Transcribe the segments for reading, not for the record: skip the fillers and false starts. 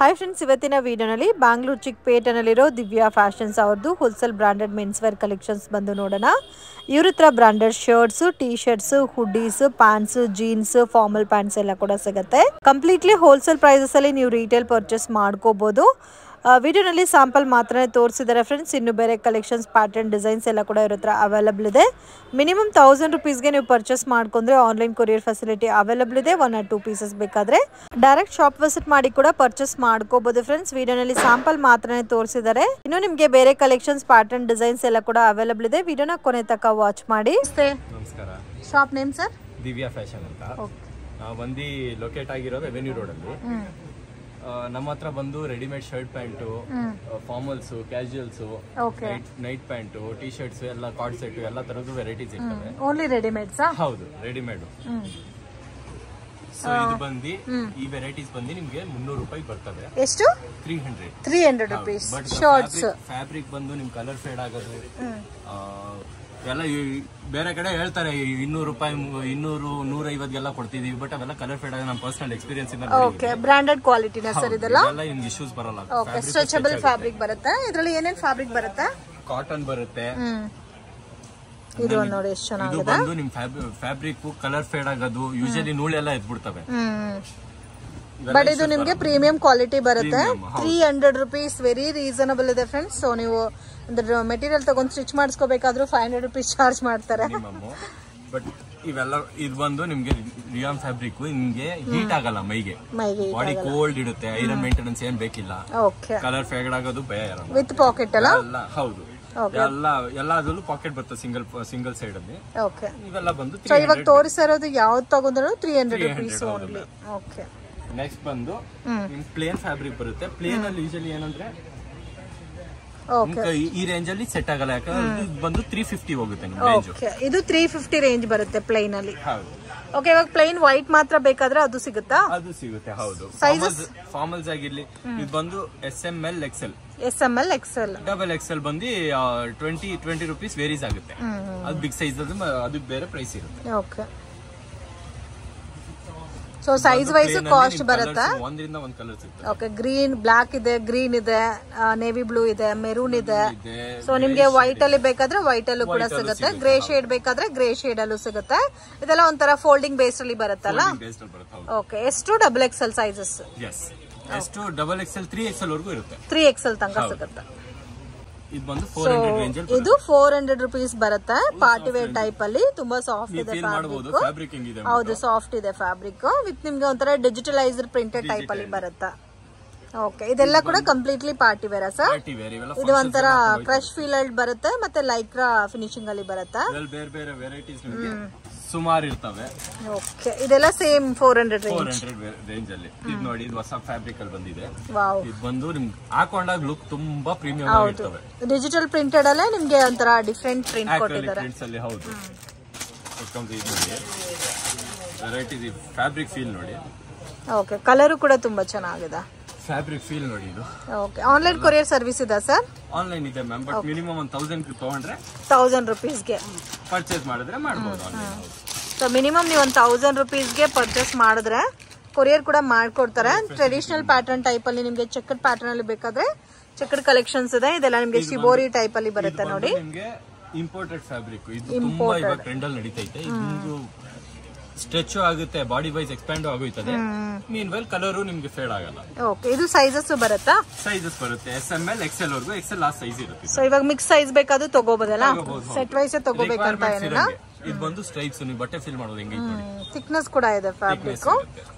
Hi friends, ಇವತ್ತಿನ ವಿಡಿಯೋನಲ್ಲಿ ಬ್ಯಾಂಗ್ಳೂರ್ ಚಿಕ್ಕಪೇಟೆನಲ್ಲಿರೋ ದಿವ್ಯಾ ಫ್ಯಾಷನ್ಸ್ ಅವ್ರದ್ದು wholesale branded men's wear collections ಬಂದು ನೋಡೋಣ. ಇವ್ರ ಹತ್ರ branded shirts, T shirts, hoodies, pants, jeans, formal pants ಎಲ್ಲ ಕೂಡ ಸಿಗುತ್ತೆ. ಕಂಪ್ಲೀಟ್ಲಿ ಹೋಲ್ಸೇಲ್ ಪ್ರೈಸಸ್ ಅಲ್ಲಿ ನೀವು ರೀಟೇಲ್ ಪರ್ಚೇಸ್ ಮಾಡ್ಕೋಬಹುದು. ವಿಡಿಯೋನಲ್ಲಿ ಸ್ಯಾಂಪಲ್ ಮಾತ್ರ ತೋರಿಸಿದ್ದಾರೆ ಫ್ರೆಂಡ್ಸ್. ಇನ್ನು ಬೇರೆ ಕಲೆಕ್ಷನ್ಸ್, ಪ್ಯಾಟರ್ನ್, ಡಿಸೈನ್ಸ್ ಎಲ್ಲ ಕೂಡ ಇವ್ರ ಹತ್ರ ಅವೈಲಬಲ್ ಇದೆ. ಮಿನಿಮಮ್ 1000 ರುಪೀಸ್ಗೆ ನೀವು ಪರ್ಚೇಸ್ ಮಾಡ್ಕೊಂಡ್ರೆ ಆನ್ಲೈನ್ ಕೊರಿಯರ್ ಫೆಸಿಲಿಟಿ ಅವೈಲಬಲ್ ಇದೆ. 1 or 2 ಪೀಸಸ್ ಬೇಕಾದ್ರೆ ಡೈರೆಕ್ಟ್ ಶಾಪ್ ವಿಸಿಟ್ ಮಾಡಿ ಕೂಡ ಪರ್ಚೇಸ್ ಮಾಡ್ಕೋಬಹುದು ಫ್ರೆಂಡ್ಸ್. ವಿಡಿಯೋನಲ್ಲಿ ಸ್ಯಾಂಪಲ್ ಮಾತ್ರ ತೋರಿಸಿದ್ದಾರೆ. ಇನ್ನು ನಿಮಗೆ ಬೇರೆ ಕಲೆಕ್ಷನ್ಸ್, ಪ್ಯಾಟರ್ನ್, ಡಿಸೈನ್ಸ್ ಎಲ್ಲ ಕೂಡ ಅವೈಲಬಲ್ ಇದೆ. ವಿಡಿಯೋನ ಕೊನೆ ತನಕ ವಾಚ್ ಮಾಡಿ. ನಮಸ್ಕಾರ. Shop name sir? Divya fashion ಅಂತ. ಬಂದು ಲೊಕೇಟ್ ಆಗಿರೋದು ರೆವೆನ್ಯೂ ರೋಡ್ ಅಲ್ಲಿ. ನಮ್ಮ ಹತ್ರ ಬಂದು readymade shirt, pant, formals, casuals, night pant, T shirts ಎಲ್ಲ, ಕಾರ್ಡ್ ಸೆಟ್ ಎಲ್ಲ ತರದ್ದು ವೆರೈಟೀಸ್ ಇರ್ತವೆ. Only readymades? ಹೌದು, ರೆಡಿಮೇಡ್. ಸೊ ಇದು ಬಂದು ಈ ವೆರೈಟೀಸ್ ಬಂದು ನಿಮ್ಗೆ 300 ರೂಪಾಯಿ ಬರ್ತದೆ. ಎಷ್ಟು? 300 rupees. ಶರ್ಟ್ಸ್ ಫ್ಯಾಬ್ರಿಕ್ ಬಂದು ನಿಮ್ ಕಲರ್ ಫೇಡ್ ಆಗೋದು ಎಲ್ಲ ಬೇರೆ ಕಡೆ ಹೇಳ್ತಾರೆ 200 ರೂಪಾಯಿ, 200, 150 ಕೊಡ್ತಿದೀವಿ. ಬಟ್ ಅವೆಲ್ಲ ಕಲರ್ ಫೇಡ್ ಆಗಿ ನಮ್ಮ ಪರ್ಸನಲ್ ಎಕ್ಸ್ಪೀರಿಯನ್ಸ್ ಇಂದ ಬ್ರಾಂಡೆಡ್ ಕ್ವಾಲಿಟಿನ ಸರ್ ಇದೆಲ್ಲ. ನಿಮ್ಗೆ ಇಶ್ಯೂಸ್ ಬರಲ್ಲ. ಸ್ಟ್ರೆಚಬಲ್ ಫ್ಯಾಬ್ರಿಕ್ ಬರುತ್ತೆ. ಇದರಲ್ಲಿ ಏನೇನ್ ಫ್ಯಾಬ್ರಿಕ್ ಬರುತ್ತೆ? ಕಾಟನ್ ಬರುತ್ತೆ. ಇದು ನೋಡಿ ಎಷ್ಟು ಚೆನ್ನಾಗಿದೆ. ಇದು ಬಂದು ನಿಮ್ ಫ್ಯಾಬ್ರಿಕ್ ಕಲರ್ ಫೇಡ್ ಆಗೋದು, ಯೂಶಲಿ ನೂಳೆಲ್ಲ ಎದ್ಬಿಡ್ತವೆ. ಬಟ್ ಇದು ನಿಮ್ಗೆ ಪ್ರೀಮಿಯಂ ಕ್ವಾಲಿಟಿ ಬರುತ್ತೆ. 300 rupees ವೆರಿ ರೀಸನಬಲ್ ಇದೆ ಫ್ರೆಂಡ್ಸ್. ಸೊ ನೀವು ಮೆಟೀರಿಯಲ್ ತಗೊಂಡು ಸ್ಟಿಚ್ ಮಾಡಿಸ್ಕೋಬೇಕಾದ್ರೂ 500 rupees ಚಾರ್ಜ್ ಮಾಡ್ತಾರೆ. ಬಟ್ ಇವೆಲ್ಲ ಇದು ಬಂದು ನಿಮ್ಗೆ ರಿಯಾನ್ ಫ್ಯಾಬ್ರಿಕ್, ನಿಮ್ಗೆ ಹೀಟ್ ಆಗಲ್ಲ ಮೈಗೆ. ಬಾಡಿ ಕೋಲ್ಡ್ ಇಡುತ್ತೆ. ಐರನ್ ಮೇಂಟೆನೆನ್ಸ್ ಏನ್ ಬೇಕಿಲ್ಲ. ಕಲರ್ ಫೇಡ್ ಆಗೋದು ಭಯ ಇರಲ್ಲ. ವಿತ್ ಪಾಕೆಟ್ ಅಲ್ಲ? ಹೌದು, ಎಲ್ಲದಲ್ಲೂ ಪಾಕೆಟ್ ಬರುತ್ತೆ ಸಿಂಗಲ್ ಸೈಡ್ ಅಲ್ಲಿ. ಇವೆಲ್ಲ ಬಂದು ಇವಾಗ ತೋರಿಸಿರೋದು ಯಾವ್ದು ತಗೊಂಡ್ರು 300 rupees ಓನ್ಲಿ. ಓಕೆ. ನೆಕ್ಸ್ಟ್ ಬಂದು ಪ್ಲೇನ್ ಫ್ಯಾಬ್ರಿಕ್ ಬರುತ್ತೆ. ಪ್ಲೇನ್ ಅಲ್ಲಿ ಯೂಶಲಿ ಏನಂದ್ರೆ ಈ ರೇಂಜ್ ಅಲ್ಲಿ ಸೆಟ್ ಆಗಲ್ಲ. ಯಾಕಂದ್ರೆ ಬಂದು 350 ಹೋಗುತ್ತೆ ನಿಮ್ ರೇಂಜ್. ಇದು 350 ರೇಂಜ್ ಬರುತ್ತೆ ಪ್ಲೇನ್ ಅಲ್ಲಿ. ಓಕೆ. ಇವಾಗ ಪ್ಲೇನ್ ವೈಟ್ ಮಾತ್ರ ಬೇಕಾದ್ರೆ ಅದು ಸಿಗುತ್ತಾ? ಅದು ಸಿಗುತ್ತೆ. ಹೌದು. ಫಾರ್ಮಲ್ಸ್ ಆಗಿರ್ಲಿ. ಇದು ಬಂದು SML, XL. SML, XL, double XL ಬಂದು 20 ರೂಪೀಸ್ ವೇರೀಸ್ ಆಗುತ್ತೆ. ಅದು ಬಿಗ್ ಸೈಜ್ ಅದಕ್ಕೆ ಬೇರೆ ಪ್ರೈಸ್ ಇರುತ್ತೆ. Okay. So size wise cost ಬರುತ್ತಾ? ಒಂದರಿಂದ ಒಂದು ಕಲರ್ ಸಿಗುತ್ತೆ. ಓಕೆ. ಗ್ರೀನ್, ಬ್ಲಾಕ್ ಇದೆ, ಗ್ರೀನ್ ಇದೆ, ನೇವಿ ಬ್ಲೂ ಇದೆ, ಮೆರೂನ್ ಇದೆ. ಸೊ ನಿಮ್ಗೆ ವೈಟ್ ಅಲ್ಲಿ ಬೇಕಾದ್ರೆ ವೈಟ್ ಅಲ್ಲೂ ಕೂಡ ಸಿಗುತ್ತೆ. ಗ್ರೇ ಶೇಡ್ ಬೇಕಾದ್ರೆ ಗ್ರೇ ಶೇಡ್ ಅಲ್ಲೂ ಸಿಗುತ್ತೆ. ಇದೆಲ್ಲ ಒಂಥರ ಫೋಲ್ಡಿಂಗ್ ಬೇಸ್ ಅಲ್ಲಿ ಬರುತ್ತಲ್ಲ? ಓಕೆ. ಎಷ್ಟು? Double XL sizes? ಎಷ್ಟು? ಡಬಲ್ XL, 3XL ವರೆಗೂ ಇರುತ್ತೆ. 3XL ತನಕ ಸಿಗುತ್ತೆ. ಇದು ಬಂದು 400 ರೇಂಜ್ ಅಲ್ಲಿ. ಇದು 400 rupees ಬರುತ್ತೆ. ಪಾರ್ಟಿ ವೇರ್ ಟೈಪ್ ಅಲ್ಲಿ. ತುಂಬಾ ಸಾಫ್ಟ್ ಇದೆ ಫ್ಯಾಬ್ರಿಕ್. ಹೌದು, ಸಾಫ್ಟ್ ಇದೆ ಫ್ಯಾಬ್ರಿಕ್. ವಿತ್ ನಿಮ್ಗೆ ಒಂಥರ ಡಿಜಿಟಲೈಸ್ಡ್ ಪ್ರಿಂಟೆಡ್ ಟೈಪ್ ಅಲ್ಲಿ ಬರುತ್ತೆ. ಓಕೆ. ಇದೆಲ್ಲ ಕೂಡ ಕಂಪ್ಲೀಟ್ಲಿ ಪಾರ್ಟಿ ವೇರ್ ಸರ್? ಇದು ಒಂಥರ ಕ್ರಶ್ ಫೀಲ್ ಅಲ್ಲಿ ಬರುತ್ತೆ, ಮತ್ತೆ ಲೈಕ್ರಾ ಫಿನಿಶಿಂಗ್ ಅಲ್ಲಿ ಬರುತ್ತೆ. ಬೇರೆ ಬೇರೆ ವೆರೈಟೀಸ್ ಸುಮಾರು ಇರ್ತವೆ. ಓಕೆ. ಇದೆಲ್ಲ ಸೇಮ್ 400 ರೇಂಜ್ ಅಲ್ಲಿ. ಇದು ನೋಡಿ, ಇದು ಹೊಸ ಫ್ಯಾಬ್ರಿಕ್ ಅಲ್ಲಿ ಬಂದಿದೆ. ಇದು ಬಂದು ನಿಮ್ಗೆ ಹಾಕೊಂಡಾಗ ಲುಕ್ ತುಂಬಾ ಪ್ರೀಮಿಯಂ ಆಗಿರ್ತವೆ. ಡಿಜಿಟಲ್ ಪ್ರಿಂಟೆಡ್ ಅಲ್ಲೇ ನಿಮ್ಗೆ ಒಂಥರ ಡಿಫರೆಂಟ್ ಪ್ರಿಂಟ್ ಕೊಟ್ಟಿದ್ದಾರೆ. ಹೌದು. ವೆರೈಟೀಸ್ ಫ್ಯಾಬ್ರಿಕ್ ಫೀಲ್ ನೋಡಿ. ಓಕೆ. ಕಲರ್ ಕೂಡ ತುಂಬಾ ಚೆನ್ನಾಗಿದೆ. ಫ್ಯಾಬ್ರಿಕ್ ಫೀಲ್ ನೋಡಿ ಇದು. ಓಕೆ. ಆನ್ಲೈನ್ ಕೊರಿಯರ್ ಸರ್ವಿಸ್ ಇದೆ ಸರ್? ಆನ್ಲೈನ್ ಇದೆ ಮ್ಯಾಮ್. ಬಟ್ ಮಿನಿಮಮ್ 1000 ತಗೊಂಡ್ರೆ 1000 ರೂಪೀಸ್ಗೆ ಪರ್ಚೇಸ್ ಮಾಡಿದ್ರೆ ಮಾಡಬಹುದು. ಸೊ ಮಿನಿಮಮ್ ನೀವು 1000 ರೂಪೀಸ್ಗೆ ಪರ್ಚೇಸ್ ಮಾಡಿದ್ರೆ ಕೊರಿಯರ್ ಕೂಡ ಮಾಡ್ಕೊಡ್ತಾರೆ. ಟ್ರೆಡಿಷನಲ್ ಪ್ಯಾಟರ್ನ್ ಟೈಪ್ ಅಲ್ಲಿ ನಿಮ್ಗೆ ಚೆಕ್ಡ್ ಪ್ಯಾಟರ್ನ್ ಅಲ್ಲಿ ಬೇಕಾದ್ರೆ ಚೆಕ್ಡ್ ಕಲೆಕ್ಷನ್ಸ್ ಇದೆ. ಇದೆಲ್ಲ ನಿಮ್ಗೆ ಶಿಬೋರಿ ಟೈಪ್ ಅಲ್ಲಿ ಬರುತ್ತೆ ನೋಡಿ. ನಿಮ್ಗೆ ಇಂಪೋರ್ಟೆಡ್ ಫ್ಯಾಬ್ರಿಕ್. ಇದು ತುಂಬಾ ಇವಾಗ ಟ್ರೆಂಡ್ ಅಲ್ಲಿ ನಡೀತೈತೆ. ಇದು ಸ್ಟ್ರೆಚ್ ಆಗುತ್ತೆ, ಬಾಡಿ ವೈಸ್ ಎಕ್ಸ್ಪ್ಯಾಂಡ್ ಆಗೋಯ್ತದೆ. ಮೀನ್ ವೆಲ್ ಕಲರು ನಿಮ್ಗೆ ಫೇಡ್ ಆಗಲ್ಲ. ಓಕೆ. ಇದು ಸೈಜಸ್ ಬರುತ್ತಾ? ಸೈಜಸ್ ಬರುತ್ತೆ. SML, XL ವರೆಗೂ. XL ಲಾಸ್ಟ್ ಸೈಜ್ ಇರುತ್ತೆ. ಸೊ ಇವಾಗ ಮಿಕ್ಸ್ ಸೈಜ್ ಬೇಕಾದ್ರೂ ತಗೋಬೋದಲ್ಲ? ಸೆಟ್ ವೈಸ್ ತಗೋಬೇಕಂತ ಏನಿಲ್ಲ. ಇದು ಬಂದು ಸ್ಟ್ರೈಪ್ಸ್, ನೀವು ಬಟ್ಟೆ ಫಿಲ್ ಮಾಡೋದು ಹೆಂಗೆ ನೋಡಿ. ಥಿಕ್ನೆಸ್ ಕೂಡ ಇದೆ fabric.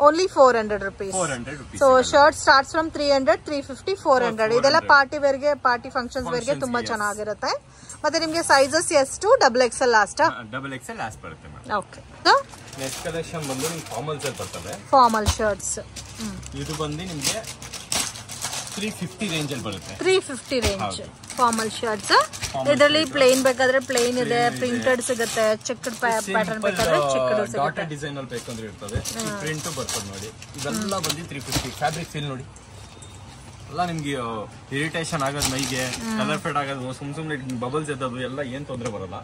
Only 400 rupees. So shirt starts from 300, 350, 400. ಇದೆಲ್ಲ ಪಾರ್ಟಿ ವೇರ್ಗೆ, ಪಾರ್ಟಿ ಫಂಕ್ಷನ್ಸ್ ವೇರ್ಗೆ ತುಂಬಾ ಚೆನ್ನಾಗಿರುತ್ತೆ. ಮತ್ತೆ ನಿಮ್ಗೆ ಸೈಜಸ್ ಎಷ್ಟು? Double XL last? Double XL last ಬರುತ್ತೆ. ಓಕೆ. ನೆಕ್ಸ್ಟ್ ಕಲೆಕ್ಷನ್ ಬಂದು ನಿಮ್ಗೆ ಫಾರ್ಮಲ್ಸ್ ಬರ್ತವೆ. Formal shirts. ಇದು ಬಂದು ನಿಮ್ಗೆ 350 ರೇಂಜ್ ಅಲ್ಲಿ ಬರುತ್ತೆ. 350 ರೇಂಜ್ ಫಾರ್ಮಲ್ ಶರ್ಟ್ಸ್. ಇದರಲ್ಲಿ ಪ್ಲೇನ್ ಬೇಕಾದ್ರೆ ಪ್ಲೇನ್ ಇದೆ, ಪ್ರಿಂಟೆಡ್ ಸಿಗುತ್ತೆ, ಚೆಕ್ಡ್ ಪ್ಯಾಟರ್ನ್ ಬೇಕಾದ್ರೆ ಚೆಕ್ಡ್ ಸಿಗುತ್ತೆ. ಡಿಸೈನ್ ಅಲ್ಲಿ ಬೇಕಂದ್ರೆ ಇರ್ತದೆ. ಪ್ರಿಂಟ್ ಬರ್ತದೆ ನೋಡಿ. ಇದೆಲ್ಲ ಬಂದು 350. ಫ್ಯಾಬ್ರಿಕ್ ಫೀಲ್ ನೋಡಿ. ಎಲ್ಲ ನಿಮ್ಗೆ ಇರಿಟೇಷನ್ ಆಗೋದು ಮೈಗೆ, ಕಲರ್ ಫೇಡ್ ಆಗೋದು, ಸುಮ್ನೆ ಬಬಲ್ಸ್ ಎದ್ದದು ಎಲ್ಲ ಏನ್ ತೊಂದರೆ ಬರಲ್ಲ.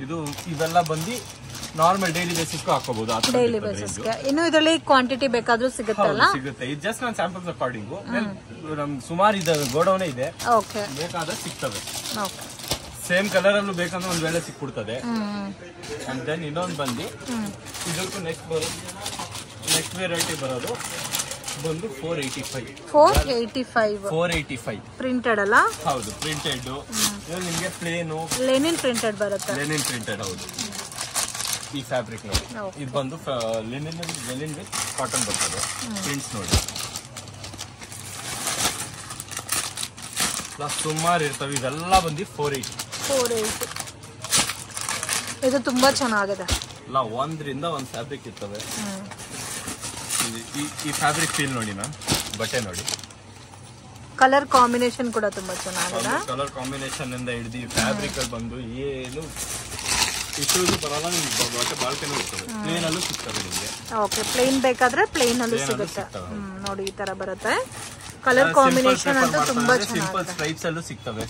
ಇದು ಇವೆಲ್ಲ ಬಂದು ನಾರ್ಮಲ್ ಡೈಲಿ ಬೇಸಿಸ್ ಹಾಕೋಬಹುದು. ಡೈಲಿ ಬೇಸಿಸ್ಗೆ. ಇನ್ನು ಇದರಲ್ಲಿ ಕ್ವಾಂಟಿಟಿ ಬೇಕಾದ್ರೂ ಸಿಗುತ್ತಲ್ಲ? ಸಿಗುತ್ತೆ. ಇದು ಜಸ್ಟ್ ನಾನು ಸ್ಯಾಂಪಲ್ಸ್ ಅಕಾರ್ಡಿಂಗು ನಮ್ ಸುಮಾರು ಇದೆ ಗೋಡೌನ್ ಇದೆ, ಬೇಕಾದ್ರೆ ಸಿಗ್ತವೆ. ಸೇಮ್ ಕಲರ್ ಅಲ್ಲೂ ಬೇಕಂದ್ರೆ ಒಂದ್ ವೇಳೆ ಸಿಕ್ಬಿಡ್ತದೆ. ಅಂಡ್ ದೆನ್ ಇನ್ನೊಂದು ಬಂದು ಇದಕ್ಕೂ ನೆಕ್ಸ್ಟ್ ವೆರೈಟಿ ಬರೋದು ಬಂದು 485 ಪ್ರಿಂಟೆಡ್ ಅಲ್ಲ? ಹೌದು, ಪ್ರಿಂಟೆಡ್. ನಿಮ್ಗೆ ಪ್ಲೇನು ಲೆನಿನ್ ಪ್ರಿಂಟೆಡ್ ಬರುತ್ತೆ. ಲೆನಿನ್ ಪ್ರಿಂಟೆಡ್, ಹೌದು. ಈ ಫ್ಯಾಬ್ರಿಕ್ ನೋಡಿ, ಇದು ಬಂದು ಲೆನಿನ್ ವಿತ್ ಕಾಟನ್ ಬರ್ತದೆ. ಪ್ರಿಂಟ್ಸ್ ನೋಡಿ ಪ್ಲಸ್ ಸುಮಾರು ಇರ್ತವೆ. ಇವೆಲ್ಲ ಬಂದು 480. ಇದು ತುಂಬಾ ಚೆನ್ನಾಗಿದೆ. ಇಲ್ಲ, ಒಂದ್ರಿಂದ ಒಂದ್ ಫ್ಯಾಬ್ರಿಕ್ ಇರ್ತವೆ. ಈ ಫ್ಯಾಬ್ರಿಕ್ ಫೀಲ್ ನೋಡಿ ಮ್ಯಾಮ್, ಬಟ್ಟೆ ನೋಡಿ, ಕಲರ್ ಕಾಂಬಿನೇಷನ್ ಕೂಡ ತುಂಬಾ ಚೆನ್ನಾಗಿದೆ. ಕಲರ್ ಕಾಂಬಿನೇಷನ್ ಇಂದ ಹಿಡಿದು ಫ್ಯಾಬ್ರಿಕ್ ಅಲ್ಲಿ ಬಂದು ಏನು ಇಶ್ಯೂಸ್ ಬರಲ್ಲ. ನಿಮ್ಗೆ ಬಟ್ಟೆ ಬಾಳ್ಕೆನೂ ಇರ್ತದೆ. ಪ್ಲೇನ್ ಅಲ್ಲೂ ಸಿಗ್ತವೆ ನಿಮ್ಗೆ. ಓಕೆ, ಪ್ಲೇನ್ ಬೇಕಾದ್ರೆ ಪ್ಲೇನ್ ಅಲ್ಲೂ ಸಿಗುತ್ತೆ. ನೋಡಿ ಈ ತರ ಬರುತ್ತೆ. ಕಲರ್ ಕಾಂಬಿನೇಷನ್ ಅಂತೂ ತುಂಬಾ ಸಿಂಪಲ್ ಸ್ಟ್ರೈಪ್ಸ್ ಅಲ್ಲೂ ಸಿಗ್ತವೆ.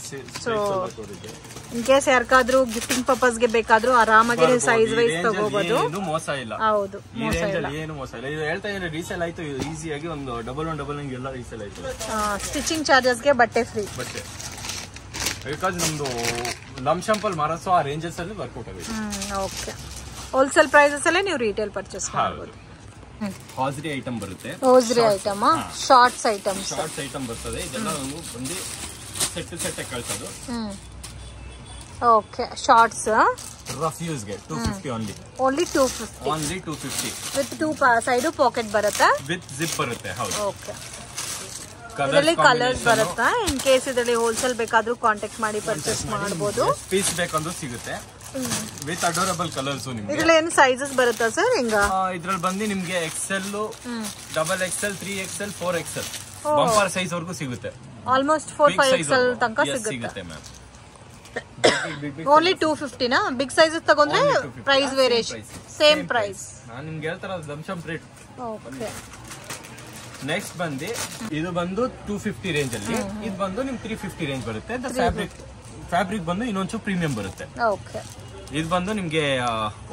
ಇನ್ ಕೇಸ್ ಯಾರಿಗಾದ್ರೂ ಗಿಫ್ಟಿಂಗ್ ಪರ್ಪಸ್ ಗೆ ಬೇಕಾದ್ರೂ ಆರಾಮಾಗಿ ಸೈಜ್ ವೈಸ್ ತಗೋಬಹುದು. ಏನು ಮೋಸ ಇಲ್ಲ. ಹೌದು, ಏನು ಮೋಸ ಇಲ್ಲ. ಇದು ಹೇಳ್ತಾ ಇದ್ರೆ ರೀಸೇಲ್ ಆಯ್ತು ಈಸಿಯಾಗಿ. ಒಂದು ಡಬಲ್ ಎಲ್ಲ ರೀಸೇಲ್ ಆಯ್ತು. ಸ್ಟಿಚಿಂಗ್ ಚಾರ್ಜಸ್ ಗೆ ಬಟ್ಟೆ ಫ್ರೀ. ಬಟ್ಟೆ ಬಿಕಾಸ್ ನಮ್ದು ಲಂಶಂಪಲ್ ಮಾರಸೋ ಆ ರೇಂಜಸ್ ಅಲ್ಲಿ ವರ್ಕೌಟ್ ಆಗುತ್ತೆ. ಓಕೆ, ಹೋಲ್ಸೇಲ್ ಪ್ರೈಸಸ್ ಅಲ್ಲೇ ನೀವು ರಿಟೇಲ್ ಪರ್ಚೇಸ್ ಮಾಡಬಹುದು. ಹಾಸ್ರಿ ಐಟಮ್ ಬರುತ್ತೆ. ಹೋಸ್ರಿ ಐಟಮ್, ಶಾರ್ಟ್ಸ್ ಐಟಮ್ ಬರ್ತದೆ. ಇದೆಲ್ಲ ಬಂದು ಸೆಟ್ ಕಳ್ಸೋದು. ಓಕೆ, ಶಾರ್ಟ್ಸ್ ರಫ್ ಯೂಸ್ ಗೆ 250 ಓನ್ಲಿ 250 ವಿತ್ 2 ಸೈಡ್ ಪಾಕೆಟ್ ಬರುತ್ತೆ, ವಿತ್ ಜಿಪ್ ಬರುತ್ತೆ. ಹೌದು. ಓಕೆ, ಇದರಲ್ಲಿ ಕಲರ್ಸ್ ಬರುತ್ತಾ? ಇನ್ ಕೇಸ್ ಇದರಲ್ಲಿ ಹೋಲ್ಸೇಲ್ ಬೇಕಾದ್ರೂ ಕಾಂಟ್ಯಾಕ್ಟ್ ಮಾಡಿ ಪರ್ಚೇಸ್ ಮಾಡಬಹುದು. ಪೀಸ್ ಬೇಕಂದ್ರೂ ಸಿಗುತ್ತೆ ವಿತ್ ಅಡೋರಬಲ್ ಕಲರ್ಸ್. ನಿಮ್ಗೆ ಇದ್ರಲ್ಲಿ ಏನು ಸೈಜಸ್ ಬರುತ್ತಾ ಸರ್? ಹಿಂಗ ಇದ್ರಲ್ಲಿ ಬಂದು ನಿಮ್ಗೆ XL, XXL, 3XL, 4XL bumper size ವರ್ಗೂ ಸಿಗುತ್ತೆ. ಆಲ್ಮೋಸ್ಟ್ 4-5 XL ತನಕ ಸಿಗುತ್ತೆ ಮ್ಯಾಮ್. ಓನ್ಲಿ 250 ನಾ? ಬಿಗ್ ಸೈಜಸ್ ತಗೊಂಡ್ರೆ ಪ್ರೈಸ್ ವೇರಿಯೇಷನ್ ಸೇಮ್ ಪ್ರೈಸ್. ನಾನು ನಿಮ್ಗೆ ಹೇಳ್ತಾರ ದಂಶಮ್ ರೇಟ್. ಓಕೆ, ನೆಕ್ಸ್ಟ್ ಬಂದು ಇದು ಬಂದು 250 ರೇಂಜ್ ಅಲ್ಲಿ. ಇದು ಬಂದು ನಿಮ್ 350 ರೇಂಜ್ ಬರುತ್ತೆ. ಫ್ಯಾಬ್ರಿಕ್ ಬಂದು ಇನ್ನೊಂಚೂರು ಪ್ರೀಮಿಯಂ ಬರುತ್ತೆ. ಓಕೆ, ಇದು ಬಂದು ನಿಮ್ಗೆ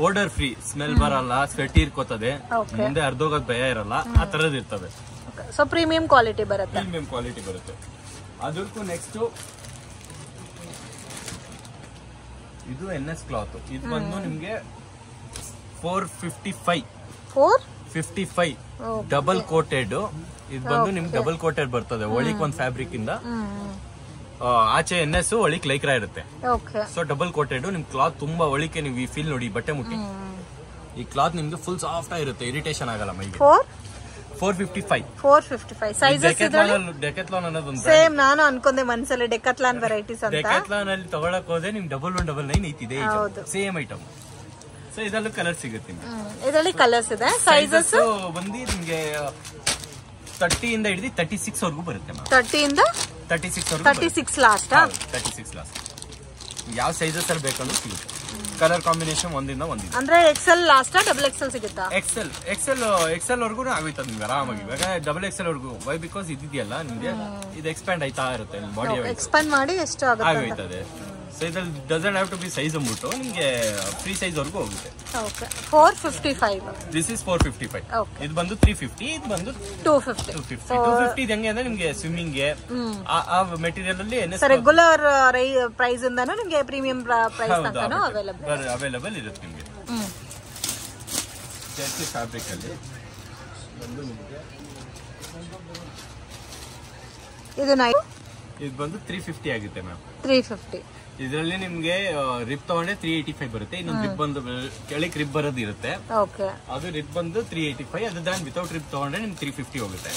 ಓರ್ಡರ್ ಫ್ರೀ, ಸ್ಮೆಲ್ ಬರಲ್ಲ, ಸ್ವೆಟ್ ಇರ್ಕೋತದೆ, ಮುಂದೆ ಅರ್ಧೋಗದ್ ಭಯ ಇರಲ್ಲ, ಆ ತರದ್ ಇರ್ತವೆ. ಸೊ ಪ್ರೀಮಿಯಂ ಕ್ವಾಲಿಟಿ ಬರುತ್ತೆ. ಅದಕ್ಕೂ ನೆಕ್ಸ್ಟ್ ಇದು NS ಕ್ಲಾತ್. ಇದು ಬಂದು ನಿಮ್ಗೆ 455 ಡಬಲ್ ಕೋಟೆಡ್. ಇದು ಬಂದು ನಿಮ್ಗೆ ಡಬಲ್ ಕೋಟೆಡ್ ಬರ್ತದೆ. ಒಳಿಕ್ ಒಂದ್ ಫ್ಯಾಬ್ರಿಕ್ ಇಂದ ಆಚೆ NS ಒಳಿಕ್ ಲೈಕ್ರಾ ಇರುತ್ತೆ. ಸೊ ಡಬಲ್ ಕೋಟೆಡ್ ನಿಮ್ ಕ್ಲಾತ್ ತುಂಬಾ ಒಳಿಕೆ. ನೀವು ಈ ಫೀಲ್ ನೋಡಿ, ಬಟ್ಟೆ ಮುಟ್ಟಿ ಈ ಕ್ಲಾತ್ ನಿಮ್ಗೆ ಫುಲ್ ಸಾಫ್ಟ್ ಆಗಿರುತ್ತೆ, ಇರಿಟೇಷನ್ ಆಗಲ್ಲ ಮೈಗೆ. 455 ಸೈಜಸ್. ಡೆಕಾಥ್ಲಾನ್ ಅನ್ನೋದು ಸೇಮ್ ನಾನು ಅನ್ಕೊಂಡೆ ಮನ್ಸಲ್ಲಿ ಡೆಕಾಥ್ಲಾನ್ ವೆರೈಟೀಸ್ ಅಂತ. ಡೆಕಾಥ್ಲಾನ್ ಅಲ್ಲಿ ತಗೊಳಕ್ ಹೋದ್ರೆ ನಿಮ್ಗೆ 1199 ಐತಿದೆ ಸೇಮ್ ಐಟಮ್. ಸೊ ಇದರಲ್ಲೂ ಕಲರ್ ಸಿಗುತ್ತೆ. ಇದರಲ್ಲಿ ಕಲರ್ಸ್ ಇದೆ. ಸೈಜಸ್ ಬಂದು ನಿಮ್ಗೆ 30 ಇಂದ ಹಿಡಿದು 36 ವರೆಗೂ ಬರುತ್ತೆ. 30 ಇಂದ 36 ಲಾಸ್ಟ್. 36 ಲಾಸ್ಟ್. ಯಾವ ಸೈಜಸ್ ಅಲ್ಲಿ ಬೇಕಂದ್ರೂ ಸಿಗುತ್ತೆ. ಕಲರ್ ಕಾಂಬಿನೇಷನ್ ಒಂದಿಂದ ಒಂದಿದೆ. ಅಂದ್ರೆ XL ಲಾಸ್ಟ್, ಡಬಲ್ XL ಸಿಗುತ್ತಾ? XL ವರ್ಗೂ ಆಗುತ್ತೆ ನಿಮ್ಗೆ ಆರಾಮಾಗಿ. ಇವಾಗ ಡಬಲ್ XL ವರ್ಗೂ. ವೈ ಬಿಕಾಸ್ ಇದೆಯಲ್ಲ ನಿಮ್ಗೆ ಇದು ಎಕ್ಸ್ಪ್ಯಾಂಡ್ ಆಯ್ತಾ ಇರುತ್ತೆ ಬಾಡಿ. ಎಕ್ಸ್ಪ್ಯಾಂಡ್ ಮಾಡಿ ಎಷ್ಟು ಆಗುತ್ತೆ. ಸೊ ಇದ್ರಲ್ಲಿ doesn't have to be size ಅಂದ್ಬಿಟ್ಟು ನಿಮ್ಗೆ ಫ್ರೀ ಸೈಜ್ ವರ್ಗೂ ಹೋಗುತ್ತೆ. ಓಕೆ, 455. This is 455. ಇದು ಬಂದು 350. ಇದು ಬಂದು 250. ಇದು ಹೆಂಗೆ ಅಂದ್ರೆ ನಿಮ್ಗೆ ಸ್ವಿಮ್ಮಿಂಗ್ ಗೆ ಆ ಮೆಟೀರಿಯಲ್ ಅಲ್ಲಿ ರೆಗ್ಯುಲರ್ ಪ್ರೈಸ್ ಇಂದಾನು ನಿಮ್ಗೆ ಪ್ರೀಮಿಯಂ ಪ್ರೈಸ್ ತನಕನೂ ಅವೈಲೇಬಲ್ ಇರುತ್ತೆ ನಿಮ್ಗೆ. ಫ್ಯಾಬ್ರಿಕ್ ಅಲ್ಲಿ ಇದು ಬಂದು 350 ಆಗುತ್ತೆ ಮ್ಯಾಮ್. 350. ಇದರಲ್ಲಿ ನಿಮ್ಗೆ ರಿಪ್ ತಗೊಂಡ್ರೆ 385 ಬರುತ್ತೆ. ಇನ್ನೊಂದು ರಿಪ್ ಬಂದು ಕೆಳಗೆ ರಿಪ್ ಬರೋದು ಇರುತ್ತೆ. ಅದು ರಿಪ್ ಬಂದು 385. ಅದ್ರ ವಿತೌಟ್ ರಿಪ್ ತಗೊಂಡ್ರೆ ನಿಮ್ಗೆ 350 ಹೋಗುತ್ತೆ.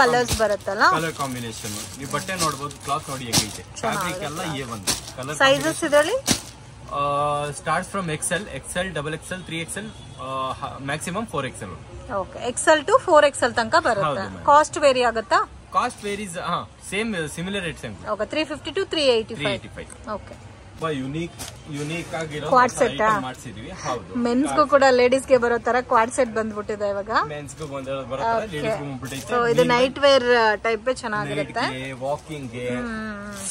ಕಲರ್ಸ್ ಬರುತ್ತಲ್ಲ, ಕಲರ್ ಕಾಂಬಿನೇಷನ್ ನೀವು ಬಟ್ಟೆ ನೋಡಬಹುದು. ಕ್ಲಾತ್ ನೋಡಿ ಹೆಂಗೈತೆ. ಫ್ಯಾಬ್ರಿಕ್ ಎಲ್ಲ A1. ಕಲರ್ ಸೈಜಸ್ ಇದರಲ್ಲಿ starts from XL, double XL, 3XL, maximum 4XL. Okay, XL to 4XL ತನಕ ಬರುತ್ತೆ. ಕಾಸ್ಟ್ ವೇರಿ ಆಗುತ್ತಾ? Cost varies. Same similar rate same. Okay, 350 to 385. Okay, unique ಆಗಿರೋ ಕ್ವಾಡ್ ಸೆಟ್ ಮಾಡ್ಸಿದೀವಿ. ಹೌದು, men's ಗೂ ಕೂಡ ladies ಗೆ ಬರೋ ತರ ಕ್ವಾಡ್ ಸೆಟ್ ಬಂದ್ಬಿಟ್ಟಿದೆ ಇವಾಗ. ಮೆನ್ಸ್ ಗೂ ಬರುತ್ತೆ, ಲೇಡೀಸ್ ಗೂ ಬಂದ್ಬಿಟ್ಟೈತೆ. ಸೊ ಇದು ನೈಟ್ ವೇರ್ ಟೈಪ್ ಚೆನ್ನಾಗಿರುತ್ತೆ. ವಾಕಿಂಗ್ ಗೆ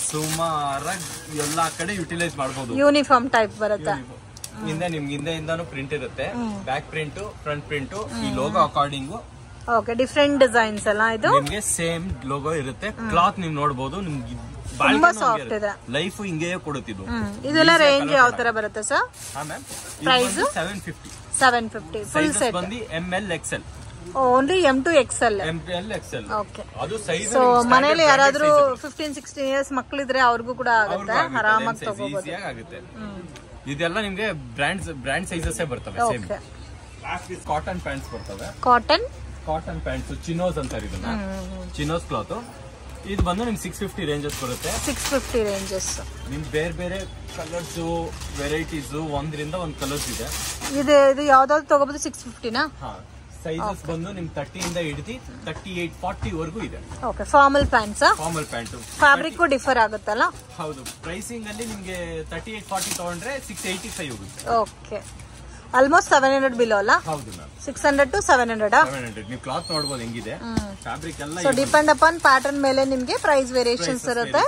ಸುಮಾರಾಗಿ ಎಲ್ಲಾ ಕಡೆ ಯುಟಿಲೈಸ್ ಮಾಡಬಹುದು. ಯೂನಿಫಾರ್ಮ್ ಟೈಪ್ ಬರುತ್ತೆ. ಹಿಂದೆ ನಿಮ್ಗೆ ಹಿಂದೆಯಿಂದಾನು ಪ್ರಿಂಟ್ ಇರುತ್ತೆ, ಬ್ಯಾಕ್ ಪ್ರಿಂಟ್, ಫ್ರಂಟ್ ಪ್ರಿಂಟ್, ಈ logo according. Okay, different designs ಎಲ್ಲ ಇದು ನಿಮ್ಗೆ ಸೇಮ್ ಲೋಗೋ ಇರುತ್ತೆ. ಕ್ಲಾತ್ ನೀವು ನೋಡಬಹುದು, ನಿಮ್ಗೆ ತುಂಬಾ ಸಾಫ್ಟ್ ಇದೆ. ಲೈಫ್ ಹಿಂಗೆ ಕೊಡುತ್ತಿದ್ದು. ಇದೆಲ್ಲ ರೇಂಜ್ ಯಾವ ತರ ಬರುತ್ತೆ ಸರ್? ಪ್ರೈಸ್ 750. 750 ಫುಲ್ ಸೆಟ್ ಬಂದು ML XL. Only M to XL. ML XL. Okay, ಅದು ಸೈಜ್. ಸೊ ಮನೇಲಿ ಯಾರಾದ್ರೂ 15-16 ಇಯರ್ಸ್ ಮಕ್ಕಳಿದ್ರೆ ಅವ್ರಿಗೂ ಕೂಡ ಆಗುತ್ತೆ, ಆರಾಮಾಗಿ ತಗೋಬಹುದು. ಆಗುತ್ತೆ. ಇದೆಲ್ಲ ನಿಮ್ಗೆ ಬ್ರ್ಯಾಂಡ್ ಸೈಜಸ್ ಬರ್ತವೆ. ಸೇಮ್ ಕಾಟನ್ ಪ್ಯಾಂಟ್ಸ್ ಬರ್ತವೆ. ಕಾಟನ್ ಪ್ಯಾಂಟ್ಸ್ ಚಿನೋಸ್ ಅಂತಾರೆ ಇದನ್ನ, ಚಿನೋಸ್ ಕ್ಲಾತ್. ಇದು ಬಂದು ನಿಮ್ಗೆ 650 ರೇಂಜಸ್ ಬರುತ್ತೆ. 650 ರೇಂಜಸ್. ನಿಮ್ಗೆ ಬೇರೆ ಬೇರೆ ಕಲರ್ಸ್ ವೆರೈಟೀಸ್, ಒಂದರಿಂದ ಒಂದ್ ಕಲರ್ಸ್ ಇದೆ. ಇದು ಯಾವ್ದಾದ್ರು ತಗೋಬಹುದು 650 ನಾ? ಸೈಜಸ್ ಬಂದು ನಿಮ್ 30 ಇಂದ ಹಿಡಿದು 38, 40 ವರೆಗೂ ಇದೆ. Okay, formal pants. Formal pant fabric differ ಆಗುತ್ತಲ್ಲ? ಹೌದು. ಪ್ರೈಸಿಂಗ್ ಅಲ್ಲಿ ನಿಮ್ಗೆ 38, 40 ತಗೊಂಡ್ರೆ 685 ಹೋಗುತ್ತೆ. ಓಕೆ, ಆಲ್ಮೋಸ್ಟ್ 700 ಬಿಲೋ ಅಲ್ಲ? ಹೌದು ಮ್ಯಾಮ್. 600 to 700. 700. ನೀವು ಕ್ಲಾತ್ ನೋಡಬಹುದು ಹೆಂಗಿದೆ, ಫ್ಯಾಬ್ರಿಕ್ ಎಲ್ಲ. ಸೊ ಡಿಪೆಂಡ್ ಅಪಾನ್ ಪ್ಯಾಟರ್ನ್ ಮೇಲೆ ನಿಮ್ಗೆ ಪ್ರೈಸ್ ವೇರಿಯೇಷನ್ಸ್ ಇರುತ್ತೆ.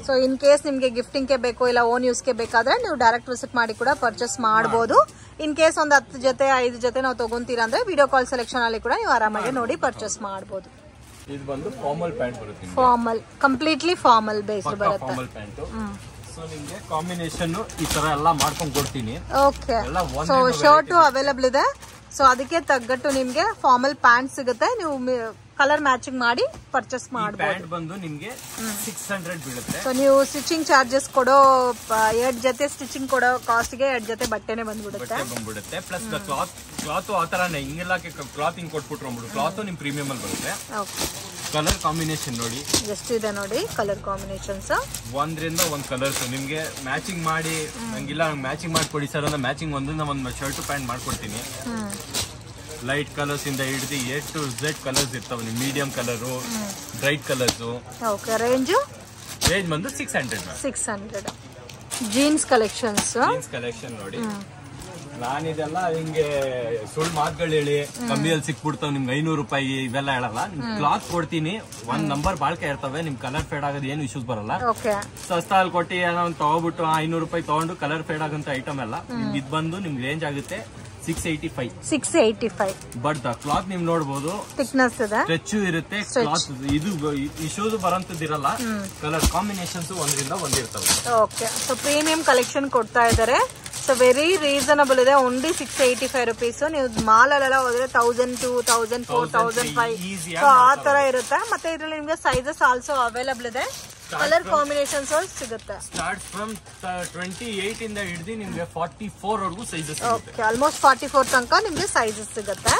ಸೊ ಇನ್ ಕೇಸ್ ನಿಮ್ಗೆ ಗಿಫ್ಟಿಂಗ್ ಗೆ ಬೇಕು ಇಲ್ಲ ಓನ್ ಯೂಸ್ ಗೆ ಬೇಕಾದ್ರೆ ನೀವು ಡೈರೆಕ್ಟ್ ವಿಸಿಟ್ ಮಾಡಿ ಕೂಡ ಪರ್ಚೇಸ್ ಮಾಡಬಹುದು. ಇನ್ ಕೇಸ್ ಒಂದ್ 10 ಜೊತೆ 5 ಜೊತೆ ನಾವು ತಗೊಂತೀರಾ ಅಂದ್ರೆ ವಿಡಿಯೋ ಕಾಲ್ ಸೆಲೆಕ್ಷನ್ ಅಲ್ಲಿ ಕೂಡ ನೀವು ಆರಾಮಾಗಿ ನೋಡಿ ಪರ್ಚೇಸ್ ಮಾಡಬಹುದು. ಇದು ಬಂದು ಫಾರ್ಮಲ್ ಪ್ಯಾಂಟ್ ಬರುತ್ತೆ. ಫಾರ್ಮಲ್, ಕಂಪ್ಲೀಟ್ಲಿ ಫಾರ್ಮಲ್ ಬೇಸ್ಡ್ ಬರುತ್ತೆ. Formal pant. ಸೊ ನಿಮ್ಗೆ ಕಾಂಬಿನೇಷನ್ ಈ ತರ ಎಲ್ಲ ಮಾಡ್ಕೊಂಡು ಕೊಡ್ತೀನಿ. ಓಕೆ, ಸೊ ಶರ್ಟ್ ಅವೈಲಬಲ್ ಇದೆ. ಸೊ ಅದಕ್ಕೆ ತగ్గಟ್ಟು ನಿಮ್ಗೆ ಫಾರ್ಮಲ್ ಪ್ಯಾಂಟ್ ಸಿಗುತ್ತೆ. ನೀವು ಕಲರ್ ಮ್ಯಾಚಿಂಗ್ ಮಾಡಿ ಪರ್ಚೇಸ್ ಮಾಡಬಹುದು. ಪ್ಯಾಂಟ್ ಬಂದು ನಿಮ್ಗೆ 600 ಬೀಳುತ್ತೆ. ಸೊ ನೀವು ಸ್ಟಿಚಿಂಗ್ ಚಾರ್ಜಸ್ ಕೊಡೋ 2 ಜೊತೆ ಸ್ಟಿಚಿಂಗ್ ಕೊಡೋ ಕಾಸ್ಟ್ ಗೆ 2 ಜೊತೆ ಬಟ್ಟೆನೆ ಬಂದ್ಬಿಡುತ್ತೆ. ಪ್ಲಸ್ ಕ್ಲಾತ್ ಆ ತರನೇ ಹಿಂಗೆಲ್ಲ ಕ್ಲಾತ್ ಹಿಂಗ್ ಕೊಟ್ಬಿಟ್ರು ಕ್ಲಾತ್ ನಿಮ್ ಪ್ರೀಮಿಯಂ ಅಲ್ಲಿ ಬರುತ್ತೆ. ಕಲರ್ ಕಾಂಬಿನೇಷನ್ ನೋಡಿ ಎಷ್ಟಿದೆ ನೋಡಿ, ಕಲರ್ ಕಾಂಬಿನೇಷನ್ಸ್ ಒಂದ್ರಿಂದ ಒಂದ್ ಕಲರ್ಸ್ ನಿಮ್ಗೆ ಮ್ಯಾಚಿಂಗ್ ಮಾಡಿ. ನಂಗಿಲ್ಲ ಮ್ಯಾಚಿಂಗ್ ಮಾಡ್ಕೊಡಿ ಸರ್ ಅಂದ್ರೆ ಮ್ಯಾಚಿಂಗ್ ಒಂದರಿಂದ ಒಂದ್ ಶರ್ಟ್ ಪ್ಯಾಂಟ್ ಮಾಡ್ಕೊಡ್ತೀನಿ. ಲೈಟ್ ಕಲರ್ಸ್ ಇಂದ ಹಿಡಿದು A to Z ಕಲರ್ಸ್ ಇರ್ತಾವೆ. Medium colour, bright colours. Okay, range ಬಂದು 600. 600 ಜೀನ್ಸ್ ಕಲೆಕ್ಷನ್ ನೋಡಿ. ನಾನಿದೆಲ್ಲ ಹಿಂಗೆ ಸುಳ್ಳು ಮಾತುಗಳು ಹೇಳಿ ಕಮ್ಮಿಯಲ್ಲಿ ಸಿಕ್ಬಿಡ್ತಾವ ನಿಮ್ಗೆ 500 ರೂಪಾಯಿ ಇವೆಲ್ಲ ಹೇಳಲ್ಲ. ಕ್ಲಾತ್ ಕೊಡ್ತೀನಿ, ಒಂದ್ ನಂಬರ್ ಬಾಳ್ಕೆ ಇರ್ತವೆ. ನಿಮ್ ಕಲರ್ ಫೇಡ್ ಆಗೋದು ಏನು ಇಶ್ಯೂಸ್ ಬರಲ್ಲ. ಸಸ್ತಾ ಅಲ್ಲಿ ಕೊಟ್ಟು ಏನೋ ತಗೋಬಿಟ್ಟು 500 ರೂಪಾಯಿ ತಗೊಂಡು ಕಲರ್ ಫೇಡ್ ಆಗಂತ ಐಟಮ್ ಎಲ್ಲ ಇದು ಬಂದು ನಿಮ್ಗೆ ರೇಂಜ್ ಆಗುತ್ತೆ 685. ಬಟ್ ದ ಕ್ಲಾತ್ ನೀವು ನೋಡಬಹುದು, ಥಿಕ್ನೆಸ್ ಇದೆ, ಸ್ಟ್ರೆಚ್ ಇರುತ್ತೆ. ಕ್ಲಾತ್ ಇದು ಇಶ್ಯೂಸ್ ಬರಂತದಿರಲ್ಲ. ಕಲರ್ ಕಾಂಬಿನೇಷನ್ಸ್ ಒಂದರಿಂದ ಒಂದಿರ್ತವೆ. ಓಕೆ, ಸೊ ಪ್ರೀಮಿಯಂ ಕಲೆಕ್ಷನ್ ಕೊಡ್ತಾ ಇದಾರೆ. ಸೊ ವೆರಿ ರೀಸನಬಲ್ ಇದೆ. Only 685 rupees. ನೀವು ಮಾಲ್ ಅಲ್ಲೆಲ್ಲ ಹೋದ್ರೆ 1000, 2000, 4000, 5000 ಸೊ ಆ ತರ ಇರುತ್ತೆ. ಮತ್ತೆ ಇದ್ರಲ್ಲಿ ನಿಮ್ಗೆ ಸೈಜಸ್ ಆಲ್ಸೋ ಅವೈಲಬಲ್ ಇದೆ. ಕಲರ್ ಕಾಂಬಿನೇಷನ್ಸ್ ಸಿಗುತ್ತೆ. ಸ್ಟಾರ್ಟ್ ಫ್ರಮ್ 28 ಇಂದ ಹಿಡಿದು ನಿಮ್ಗೆ 44 ವರೆಗೂ ಸೈಜಸ್ ಸಿಗುತ್ತೆ. ಓಕೆ, ಆಲ್ಮೋಸ್ಟ್ 44 ತನಕ ನಿಮ್ಗೆ ಸೈಜಸ್ ಸಿಗುತ್ತೆ.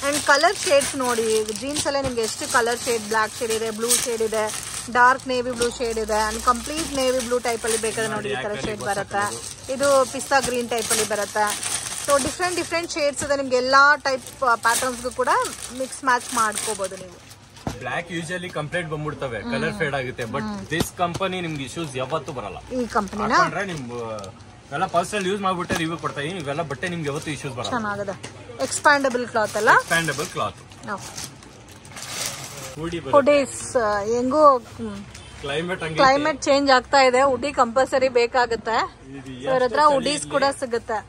ಅಂಡ್ ಕಲರ್ ಶೇಡ್ಸ್ ನೋಡಿ, ಜೀನ್ಸ್ ಅಲ್ಲೇ ನಿಮ್ಗೆ ಎಷ್ಟು ಕಲರ್ ಶೇಡ್, ಬ್ಲಾಕ್ ಶೇಡ್ ಇದೆ, ಬ್ಲೂ ಶೇಡ್ ಇದೆ, ಡಾರ್ಕ್ ನೇವಿ ಬ್ಲೂ ಶೇಡ್ ಇದೆ, and complete navy blue type ಅಲ್ಲಿ ಬೇಕಾದ್ರೆ ನೋಡಿ ಈ ತರ ಶೇಡ್ ಬರುತ್ತೆ. ಇದು ಪಿಸ್ತಾ ಗ್ರೀನ್ ಟೈಪ್ ಅಲ್ಲಿ ಬರುತ್ತೆ. ಸೊ ಡಿಫ್ರೆಂಟ್ ಶೇಡ್ಸ್ ಇದೆ. ನಿಮ್ಗೆ ಎಲ್ಲಾ ಟೈಪ್ ಪ್ಯಾಟರ್ನ್ಸ್ ಕೂಡ ಮಿಕ್ಸ್ ಮ್ಯಾಚ್ ಮಾಡ್ಕೋಬಹುದು ನೀವು. ಬ್ಲಾಕ್ ಯೂಶಲಿ ಕಂಪ್ಲೀಟ್ ಬಂದ್ಬಿಡ್ತವೆ, ಕಲರ್ ಫೇಡ್ ಆಗುತ್ತೆ. ಬಟ್ ದಿಸ್ ಕಂಪನಿ ನಿಮ್ಗೆ ಇಶ್ಯೂಸ್ ಯಾವತ್ತೂ ಬರಲ್ಲ. ಈ ಕಂಪನಿನ ನಿಮ್ಗೆ ಎಲ್ಲ ಪರ್ಸನಲ್ ಯೂಸ್ ಮಾಡ್ಬಿಟ್ಟೆ ರಿವ್ಯೂ ಕೊಡ್ತಾ ಇದೀನಿ. ಇವೆಲ್ಲ ಬಟ್ಟೆ ನಿಮ್ಗೆ ಯಾವತ್ತೂ ಇಶ್ಯೂಸ್ ಬರಲ್ಲ. ಚೆನ್ನಾಗಿದೆ. ಎಕ್ಸ್ಪ್ಯಾಂಡಬಲ್ ಕ್ಲಾತ್ ಅಲ್ಲ? Expandable cloth. ಹುಡೀಸ್ ಹೆಂಗೂ ಕ್ಲೈಮೇಟ್ ಚೇಂಜ್ ಆಗ್ತಾ ಇದೆ. ಹುಡಿ ಕಂಪಲ್ಸರಿ ಬೇಕಾಗುತ್ತೆ. ಇವ್ರ ಹತ್ರ ಹುಡೀಸ್ ಕೂಡ ಸಿಗುತ್ತೆ.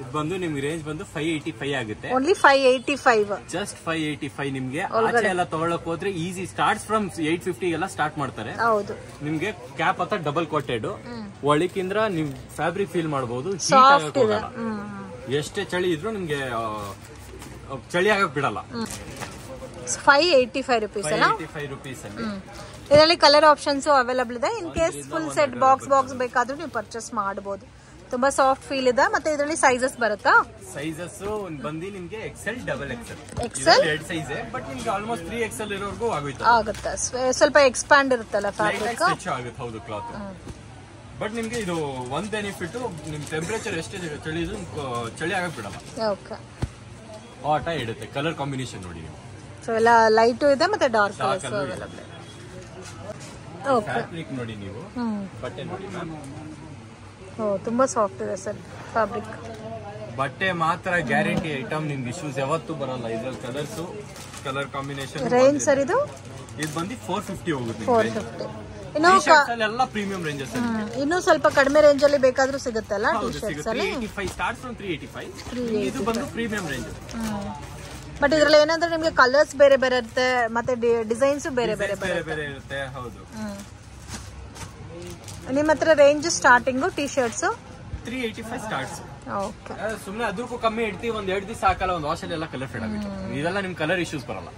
ಇದು ಬಂದು ನಿಮ್ಗೆ ರೇಂಜ್ ಬಂದು 585 ಆಗುತ್ತೆ. ಓನ್ಲಿ 585. ಜಸ್ಟ್ 585. ನಿಮ್ಗೆ ಆಚೆ ಎಲ್ಲ ತಗೊಳಕ್ ಹೋದ್ರೆ ಈಸಿ. ಸ್ಟಾರ್ಟ್ಸ್ ಫ್ರಮ್ 850 ಎಲ್ಲ ಸ್ಟಾರ್ಟ್ ಮಾಡ್ತಾರೆ. ಹೌದು. ನಿಮ್ಗೆ ಕ್ಯಾಪ್ ಹತ್ತ ಡಬಲ್ ಕೋಟೆಡ್ ಒಳಕಿಂದ್ರ ನೀವು ಫ್ಯಾಬ್ರಿಕ್ ಫೀಲ್ ಮಾಡಬಹುದು. ಎಷ್ಟೇ ಚಳಿ ಇದ್ರು ನಿಮ್ಗೆ ಚಳಿ ಆಗಕ್ ಬಿಡಲ್ಲ. 585 ರುಪೀಸ್ ಅಲ್ಲ? 585 ರುಪೀಸ್ ಅಲ್ಲಿ ಇದರಲ್ಲಿ ಕಲರ್ ಆಪ್ಷನ್ಸ್ ಅವೈಲಬಲ್ ಇದೆ. In case full set box ಬೇಕಾದ್ರೂ ನೀವು ಪರ್ಚೇಸ್ ಮಾಡಬಹುದು. ತುಂಬಾ ಸಾಫ್ಟ್ ಫೀಲ್ ಇದೆ. ಮತ್ತೆ ಇದರಲ್ಲಿ ಸೈಜಸ್ ಬರುತ್ತಾ? ಸೈಜಸ್ ಬಂದು ನಿಮ್ಗೆ XL, XL 2 ಸೈಜ್. ಬಟ್ ನಿಮ್ಗೆ ಆಲ್ಮೋಸ್ಟ್ 3XL ಇರೋವರೆಗೂ ಆಗುತ್ತೆ. ಸ್ವಲ್ಪ ಎಕ್ಸ್ಪ್ಯಾಂಡ್ ಇರುತ್ತಲ್ಲ ಫ್ಯಾಬ್ರಿಕ್, ಆಗುತ್ತೆ. ಹೌದು, ಕ್ಲಾತ್. ಬಟ್ ನಿಮ್ಗೆ ಇದು ಒಂದ್ ಬೆನಿಫಿಟ್, ನಿಮ್ ಟೆಂಪರೇಚರ್ ಎಷ್ಟೇ ಚಳಿ ಇದ್ರು ಚಳಿ ಆಗಕ್ ಬಿಡಲ್ಲ. ಓಕೆ, ಆಟ ಇಡುತ್ತೆ. ಕಲರ್ ಕಾಂಬಿನೇಷನ್ ನೋಡಿ ನೀವು. ಸೊ ಎಲ್ಲ ಲೈಟ್ ಇದೆ ಮತ್ತೆ dark colours available. Okay, fabric ನೋಡಿ ನೀವು, ಬಟ್ಟೆ ನೋಡಿ ಮ್ಯಾಮ್. ತುಂಬಾ ಸಾಫ್ಟ್ ಇದೆ ಸರ್ ಫ್ಯಾಬ್ರಿಕ್. ಬಟ್ಟೆ ಮಾತ್ರ ಗ್ಯಾರಂಟಿ ಐಟಮ್. ನಿಮ್ಗೆ ಇಶ್ಯೂಸ್ ಯಾವತ್ತೂ ಬರಲ್ಲ. ಇದ್ರಲ್ಲಿ colours, colour combination. Range sir ಇದು ಬಂದು 450 ಹೋಗುತ್ತೆ. 450. ಇನ್ನು ಎಲ್ಲ ಪ್ರೀಮಿಯಂ ರೇಂಜಸ್ ಇನ್ನು ಸ್ವಲ್ಪ ಕಡಿಮೆ ರೇಂಜ್ ಅಲ್ಲಿ ಬೇಕಾದ್ರೂ ಸಿಗುತ್ತಲ್ಲ ಟಿ ಶರ್ಟ್ಸ್ ಅಲ್ಲಿ 385 ಸ್ಟಾರ್ಟ್ ಫ್ರಮ್ 385 ಇದು ಬಂದು ಪ್ರೀಮಿಯಂ ರೇಂಜ್ ಬಟ್ ಇದ್ರಲ್ಲಿ ಏನಂದ್ರೆ ನಿಮ್ಗೆ ಕಲರ್ಸ್ ಬೇರೆ ಬೇರೆ ಇರುತ್ತೆ ಮತ್ತೆ ಡಿಸೈನ್ಸ್ ಬೇರೆ ಬೇರೆ ಬೇರೆ ಇರುತ್ತೆ ಹೌದು ನಿಮ್ಮ ಹತ್ರ range starting T shirts 385 starts okay ಸುಮ್ಮನೆ ಅದಕ್ಕೂ ಕಮ್ಮಿ ಇಡ್ತೀವಿ ಒಂದ್ 2 ದಿವಸ ಹಾಕಲ್ಲ ಒಂದು ವಾಶಲ್ಲಿ ಎಲ್ಲ ಕಲರ್ ಫೇಡ್ ಆಗುತ್ತೆ ಇದೆಲ್ಲ ನಿಮ್ ಕಲರ್ ಇಶ್ಯೂಸ್ ಬರಲ್ಲ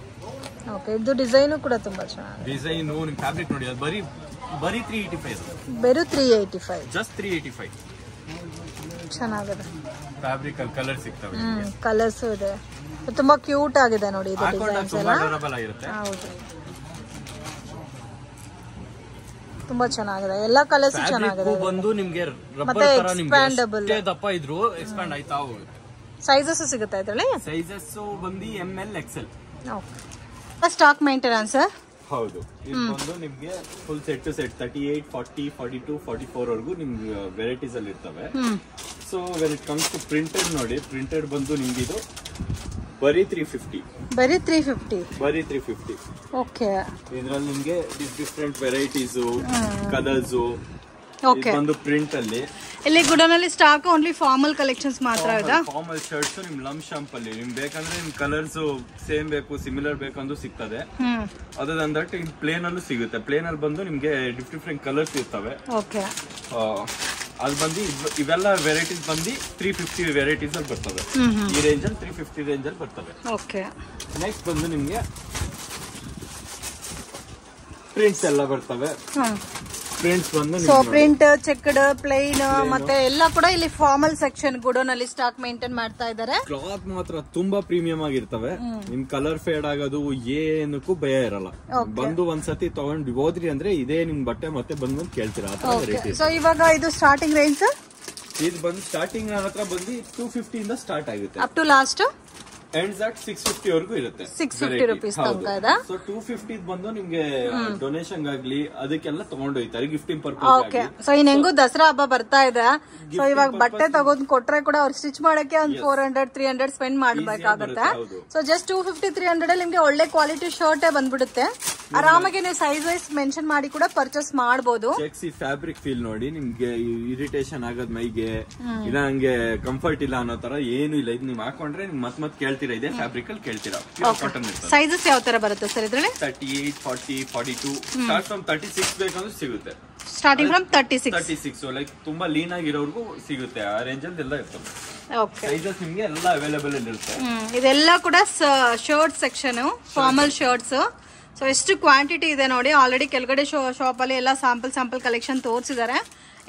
ಓಕೆ ಇದು ಡಿಸೈನು ಕೂಡ ತುಂಬಾ ಚೆನ್ನಾಗಿದೆ ಡಿಸೈನು ನಿಮ್ ಫ್ಯಾಬ್ರಿಕ್ ನೋಡಿ ಅದು ಬರೀ 385 ಬೇರೆ 385 ಜಸ್ಟ್ 385 ಚೆನ್ನಾಗಿದೆ ಫ್ಯಾಬ್ರಿಕ್ ಅಲ್ಲಿ ಕಲರ್ ಸಿಗ್ತವೆ ಕಲರ್ಸ್ ಇದೆ ತುಂಬಾ ಕ್ಯೂಟ್ ಆಗಿದೆ ನೋಡಿ ಇದು ಡಿಸೈನ್ಸ್ ಎಲ್ಲ ಡ್ಯೂರಬಲ್ ಆಗಿರುತ್ತೆ ಹೌದು ತುಂಬಾ ಚೆನ್ನಾಗಿದೆ ಎಲ್ಲಾ ಕಲರ್ಸ್ ಚೆನ್ನಾಗಿದೆ ಬಂದು ನಿಮಗೆ ಮತ್ತೆ ಎಕ್ಸ್ಪ್ಯಾಂಡಬಲ್ ದಪ್ಪ ಇದ್ರು ಎಕ್ಸ್ಪ್ಯಾಂಡ್ ಆಯ್ತಾ ಹೋಗುತ್ತೆ ಸೈಜಸ್ ಸಿಗುತ್ತೆ ಇದರಲ್ಲಿ ಸೈಜಸ್ ಬಂದು ML XL okay stock maintenance ಹೌದು ಇದು ಬಂದು ನಿಮ್ಗೆ ಫುಲ್ ಸೆಟ್ ಟು ಸೆಟ್ 38 40 42 44 ವರೆಗೂ ನಿಮ್ಗೆ ವೆರೈಟೀಸ್ ಅಲ್ಲಿ ಇರ್ತವೆ so when it comes to printed ನೋಡಿ ಪ್ರಿಂಟೆಡ್ ಬಂದು ನಿಮ್ಗೆ ಇದು ಬರೀ 350 ಓಕೆ ಇದ್ರಲ್ಲಿ ನಿಮ್ಗೆ ಡಿಫ್ರೆಂಟ್ ವೆರೈಟೀಸ್ ಕಲರ್ಸ್ ಒಂದು ಪ್ರಿಂಟ್ ಅಲ್ಲಿ ಇಲ್ಲಿ ಗುಡನಲ್ಲಿ ಸ್ಟಾಕ್ ಓನ್ಲಿ ಫಾರ್ಮಲ್ ಕಲೆಕ್ಷನ್ಸ್ ಮಾತ್ರ ಇದೆ ಫಾರ್ಮಲ್ ಶರ್ಟ್ಸ್ ನಿಮ್ ಲಮ್ ಶಾಂಪ್ ಅಲ್ಲಿ ನಿಮ್ ಬೇಕಂದ್ರೆ ನಿಮ್ ಕಲರ್ಸ್ ಸೇಮ್ ಬೇಕು ಸಿಮಿಲರ್ ಬೇಕಂದ್ರೂ ಸಿಗ್ತದೆ ಅದರ್ ದಟ್ ಪ್ಲೇನ್ ಅಲ್ಲೂ ಸಿಗುತ್ತೆ ಪ್ಲೇನ್ ಅಲ್ಲಿ ಬಂದು ನಿಮ್ಗೆ ಡಿಫ್ರೆಂಟ್ ಕಲರ್ಸ್ ಇರ್ತವೆ ಅದು ಬಂದು ಇವೆಲ್ಲ ವೆರೈಟೀಸ್ ಬಂದು 350 ವೆರೈಟೀಸ್ ಅಲ್ಲಿ ಬರ್ತವೆ ಈ ರೇಂಜ್ ಅಲ್ಲಿ 350 ರೇಂಜ್ ಅಲ್ಲಿ ಬರ್ತವೆ ನೆಕ್ಸ್ಟ್ ಬಂದು ನಿಮ್ಗೆ ಪ್ರಿಂಟ್ಸ್ ಎಲ್ಲ ಬರ್ತವೆ ಪ್ರಿಂಟ್ಸ್ ಬಂದು ಸೊ ಪ್ರಿಂಟ್ ಚೆಕ್ಡ್ ಪ್ಲೈನ್ ಮತ್ತೆ ಎಲ್ಲ ಕೂಡ ಇಲ್ಲಿ ಫಾರ್ಮಲ್ ಸೆಕ್ಷನ್ ಗುಡೋನಲ್ಲಿ ಸ್ಟಾಕ್ ಮೇಂಟೈನ್ ಮಾಡ್ತಾ ಇದ್ದಾರೆ ಕ್ಲಾತ್ ಮಾತ್ರ ತುಂಬಾ ಪ್ರೀಮಿಯಂ ಆಗಿರ್ತವೆ ನಿಮ್ ಕಲರ್ ಫೇಡ್ ಆಗೋದು ಏನಕ್ಕೂ ಭಯ ಇರಲ್ಲ ಬಂದು ಒಂದ್ಸತಿ ತಗೊಂಡ್ ಹೋದ್ರಿ ಅಂದ್ರೆ ಇದೇ ನಿಮ್ ಬಟ್ಟೆ ಮತ್ತೆ ಬಂದು ಕೇಳ್ತೀರಾ ಸೊ ಇವಾಗ ಇದು ಸ್ಟಾರ್ಟಿಂಗ್ ರೇಂಜ್ ಇದು ಬಂದು ಸ್ಟಾರ್ಟಿಂಗ್ ನನ್ನ ಹತ್ರ ಬಂದು 250 ಇಂದ ಸ್ಟಾರ್ಟ್ ಆಗುತ್ತೆ up to last ends at 650 ವರೆಗೂ ಇರುತ್ತೆ 650 ರೂಪೀಸ್ ತನಕ ಇದೆ ಸೊ 250 ಬಂದು ನಿಮ್ಗೆ ಡೊನೇಷನ್ ಆಗ್ಲಿ ಅದಕ್ಕೆಲ್ಲ ತಗೊಂಡೋಯ್ತಾರೆ ಗಿಫ್ಟಿಂಗ್ ಪರ್ಪಸ್ ಓಕೆ ಸೊ ಇನ್ ಹೆಂಗು ದಸರಾ ಹಬ್ಬ ಬರ್ತಾ ಇದೆ ಸೊ ಇವಾಗ ಬಟ್ಟೆ ತಗೊಂಡ್ ಕೊಟ್ರೆ ಕೂಡ ಅವ್ರು ಸ್ಟಿಚ್ ಮಾಡಕ್ಕೆ ಒಂದು 400-300 ಸ್ಪೆಂಡ್ ಮಾಡ್ಬೇಕಾಗುತ್ತೆ ಸೊ ಜಸ್ಟ್ 250-300 ಅಲ್ಲಿ ನಿಮ್ಗೆ ಒಳ್ಳೆ ಕ್ವಾಲಿಟಿ ಶರ್ಟ್ ಬಂದ್ಬಿಡುತ್ತೆ ಆರಾಮಾಗಿ ನೀವು ಸೈಜ್ ವೈಸ್ ಮೆನ್ಷನ್ ಮಾಡಿ ಕೂಡ ಪರ್ಚೇಸ್ ಮಾಡಬಹುದು ಚೆಕ್ಸಿ ಫ್ಯಾಬ್ರಿಕ್ ಫೀಲ್ ನೋಡಿ ನಿಮ್ಗೆ ಇರಿಟೇಷನ್ ಆಗೋದ್ ಮೈಗೆ ಇಲ್ಲ ಹಂಗೆ ಕಂಫರ್ಟ್ ಇಲ್ಲ ಅನ್ನೋ ತರ ಏನು ಇಲ್ಲ ಇದು ನೀವು ಹಾಕೊಂಡ್ರೆ ನಿಮ್ ಮತ್ ಕೇಳ್ತೀರಾ ಇದೆ ಫ್ಯಾಬ್ರಿಕ್ ಅಲ್ಲಿ ಕೇಳ್ತೀರಾ ಕಾಟನ್ ಸೈಜಸ್ ಯಾವ ತರ ಬರುತ್ತೆ ಸರ್ ಇದ್ರಲ್ಲಿ 38 40 42 ಸ್ಟಾರ್ಟ್ ಫ್ರಮ್ 36 ಬೇಕಂದ್ರೆ ಸಿಗುತ್ತೆ ಸ್ಟಾರ್ಟಿಂಗ್ ಫ್ರಮ್ 36 ಲೈಕ್ ತುಂಬಾ ಲೀನ್ ಆಗಿರೋರ್ಗೂ ಸಿಗುತ್ತೆ ಆ ರೇಂಜ್ ಅಲ್ಲಿ ಎಲ್ಲ ಇರ್ತದೆ ಸೈಜಸ್ ನಿಮ್ಗೆ ಎಲ್ಲ ಅವೈಲೇಬಲ್ ಇರುತ್ತೆ ಇದೆಲ್ಲ ಕೂಡ shirt section formal shirts so ಎಷ್ಟು ಕ್ವಾಂಟಿಟಿ ಇದೆ ನೋಡಿ ಆಲ್ರೆಡಿ ಕೆಳಗಡೆ ಶಾಪ್ ಅಲ್ಲಿ ಎಲ್ಲ ಸ್ಯಾಂಪಲ್ ಕಲೆಕ್ಷನ್ ತೋರಿಸಿದ್ದಾರೆ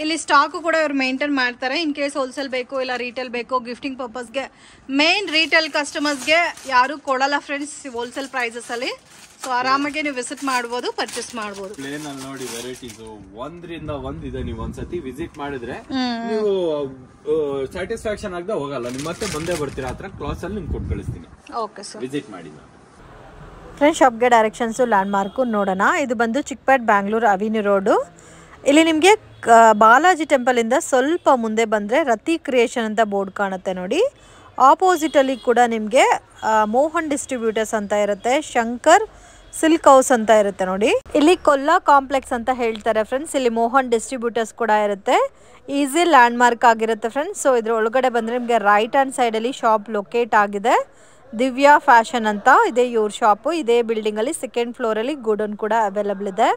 ಇಲ್ಲಿ ಸ್ಟಾಕ್ ಕೂಡ ಇವರು ಮೇಂಟೈನ್ ಮಾಡ್ತಾರೆ ಇನ್ ಕೇಸ್ ಹೋಲ್ಸೇಲ್ ಬೇಕು ಇಲ್ಲ ರೀಟೇಲ್ ಬೇಕು ಗಿಫ್ಟಿಂಗ್ ಪರ್ಪಸ್ಗೆ ಮೇನ್ ರೀಟೇಲ್ ಕಸ್ಟಮರ್ಸ್ಗೆ ಯಾರು ಕೊಡಲ್ಲ ಫ್ರೆಂಡ್ಸ್ ಹೋಲ್ಸೇಲ್ ಪ್ರೈಸಸ್ ಅಲ್ಲಿ ಸೊ ಆರಾಮಾಗಿ ನೀವು ವಿಸಿಟ್ ಮಾಡಬಹುದು ಪರ್ಚೇಸ್ ಮಾಡಬಹುದು ಪ್ಲೇನ್ ಅಲ್ಲಿ ನೋಡಿ ವೆರೈಟೀಸ್ ಒಂದ್ರಿಂದ ಒಂದ್ ಇದೆ ನೀವು ಒಂದ್ಸತಿ ವಿಸಿಟ್ ಮಾಡಿದ್ರೆ ನೀವು ಸ್ಯಾಟಿಸ್ಫ್ಯಾಕ್ಷನ್ ಆಗದೆ ಹೋಗಲ್ಲ ನಿಮ್ ಮತ್ತೆ ಬಂದೇ ಬರ್ತೀರಾ ಹತ್ರ ಕ್ಲಾಸ್ ಅಲ್ಲಿ ನಿಮ್ಗೆ ಕೊಟ್ಟು ಕಳಿಸ್ತೀನಿ ಓಕೆ ಸರ್ ವಿಸಿಟ್ ಮಾಡಿ ಫ್ರೆಂಡ್ಸ್ ಶಾಪ್ಗೆ ಡೈರೆಕ್ಷನ್ಸ್ ಲ್ಯಾಂಡ್ ಮಾರ್ಕು ನೋಡೋಣ ಇದು ಬಂದು ಚಿಕ್ಕಪೇಟ್ ಬ್ಯಾಂಗ್ಳೂರ್ ಅವಿನ್ಯೂ ರೋಡು ಇಲ್ಲಿ ನಿಮಗೆ ಬಾಲಾಜಿ ಟೆಂಪಲ್ ಇಂದ ಸ್ವಲ್ಪ ಮುಂದೆ ಬಂದರೆ ರತಿ ಕ್ರಿಯೇಷನ್ ಅಂತ ಬೋರ್ಡ್ ಕಾಣುತ್ತೆ ನೋಡಿ ಆಪೋಸಿಟ್ ಅಲ್ಲಿ ಕೂಡ ನಿಮಗೆ ಮೋಹನ್ ಡಿಸ್ಟ್ರಿಬ್ಯೂಟರ್ಸ್ ಅಂತ ಇರುತ್ತೆ ಶಂಕರ್ ಸಿಲ್ಕ್ ಹೌಸ್ ಅಂತ ಇರುತ್ತೆ ನೋಡಿ ಇಲ್ಲಿ ಕೊಲ್ಲಾ ಕಾಂಪ್ಲೆಕ್ಸ್ ಅಂತ ಹೇಳ್ತಾರೆ ಫ್ರೆಂಡ್ಸ್ ಇಲ್ಲಿ ಮೋಹನ್ ಡಿಸ್ಟ್ರಿಬ್ಯೂಟರ್ಸ್ ಕೂಡ ಇರುತ್ತೆ ಈಸಿ ಲ್ಯಾಂಡ್ ಮಾರ್ಕ್ ಆಗಿರುತ್ತೆ ಫ್ರೆಂಡ್ಸ್ ಸೊ ಇದ್ರ ಒಳಗಡೆ ಬಂದರೆ ನಿಮಗೆ ರೈಟ್ ಹ್ಯಾಂಡ್ ಸೈಡ್ ಅಲ್ಲಿ ಶಾಪ್ ಲೊಕೇಟ್ ಆಗಿದೆ ದಿವ್ಯಾ ಫ್ಯಾಷನ್ ಅಂತ ಇದೆ ಇವ್ರ ಶಾಪು ಇದೇ ಬಿಲ್ಡಿಂಗ್ ಅಲ್ಲಿ ಸೆಕೆಂಡ್ ಫ್ಲೋರ್ ಅಲ್ಲಿ ಗೋಡೌನ್ ಕೂಡ ಅವೈಲೇಬಲ್ ಇದೆ